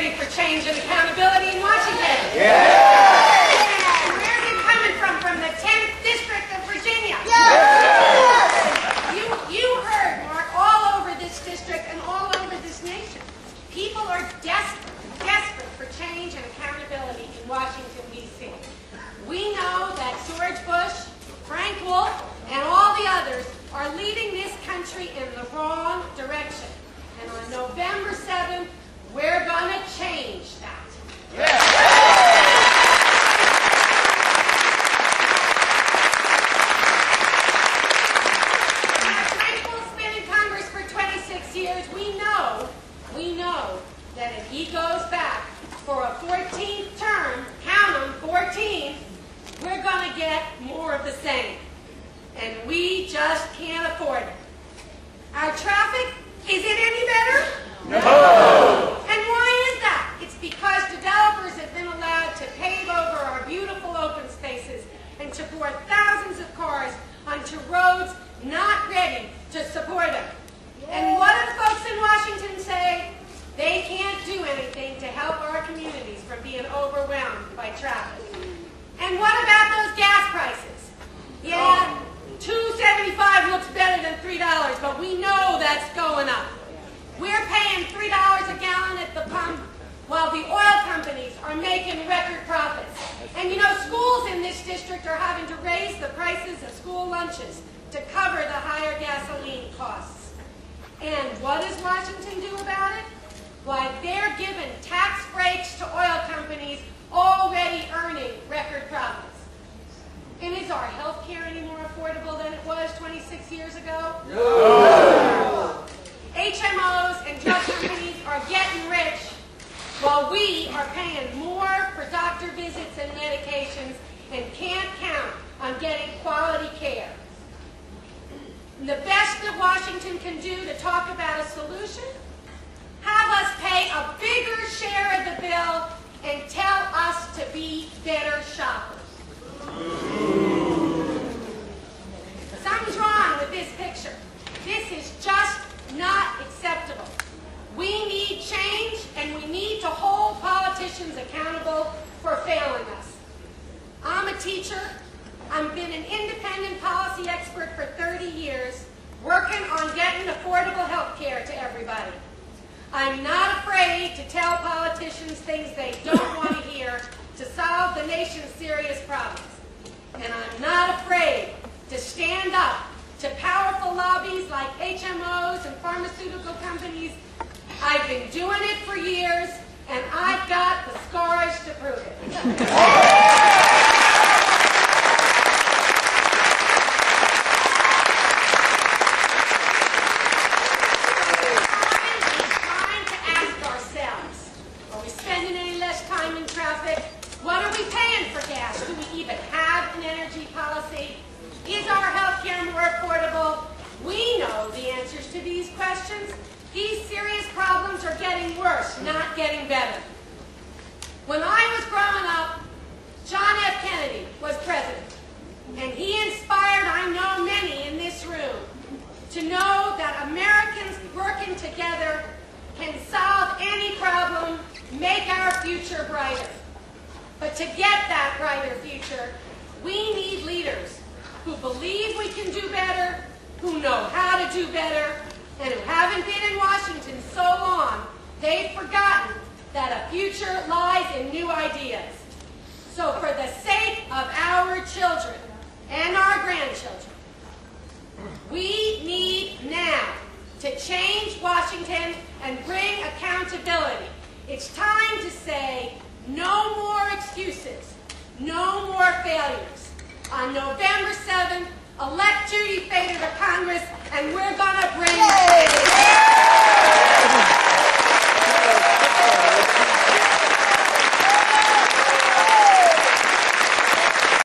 ready for change and accountability in Washington? Yeah! Where are you coming from? From the 10th District of Virginia? Yeah! You heard, Mark, all over this district and all over this nation. People are desperate for change and accountability in Washington, D.C. We know that George Bush, Frank Wolf, and all the others are leading this country in the wrong direction. And on November 7th, we're going to change that. Now, Frank Wolf's been in Congress for 26 years. We know that if he goes back for a 14th term, count them, 14, we're going to get more of the same. And we just can't afford it. Our traffic, is it any better? No! And why is that? It's because developers have been allowed to pave over our beautiful open spaces and to pour thousands of cars onto roads not ready to support them. And what do folks in Washington say? They can't do anything to help our communities from being overwhelmed by traffic. And what about those gas prices? Yeah, $2.75 looks better than $3, but we know that's going up. We're paying $3 a gallon at the pump while the oil companies are making record profits. And you know, schools in this district are having to raise the prices of school lunches to cover the higher gasoline costs. And what does Washington do about it? Why, they're giving tax breaks to oil companies already earning record profits. And is our health care any more affordable than it was 26 years ago? No! HMOs and drug companies are getting rich while we are paying more for doctor visits and medications and can't count on getting quality care. And the best that Washington can do to talk about a solution, have us pay a bigger share of the bill and tell us to be better shoppers. Something's wrong with this picture. This is just not acceptable. We need change, and we need to hold politicians accountable for failing us. I'm a teacher. I've been an independent policy expert for 30 years, working on getting affordable health care to everybody. I'm not afraid to tell politicians things they don't want to hear to solve the nation's serious problems. And I'm not afraid to stand up to powerful lobbies like HMOs and pharmaceutical companies. I've been doing it for years, and I've got the scars to prove it. What are we paying for gas? Do we even have an energy policy? Is our health care more affordable? We know the answers to these questions. These serious problems are getting worse, not getting better. When I was growing up, John F. Kennedy was president. And he inspired, I know, many in this room to know that Americans working together can solve any problem, make our future brighter. But to get that brighter future, we need leaders who believe we can do better, who know how to do better, and who haven't been in Washington so long, they've forgotten that a future lies in new ideas. So for the sake of our children and our grandchildren, we need now to change Washington and bring accountability. It's time to say, no more excuses, no more failures. On November 7th, elect Judy to Congress, and we're going to bring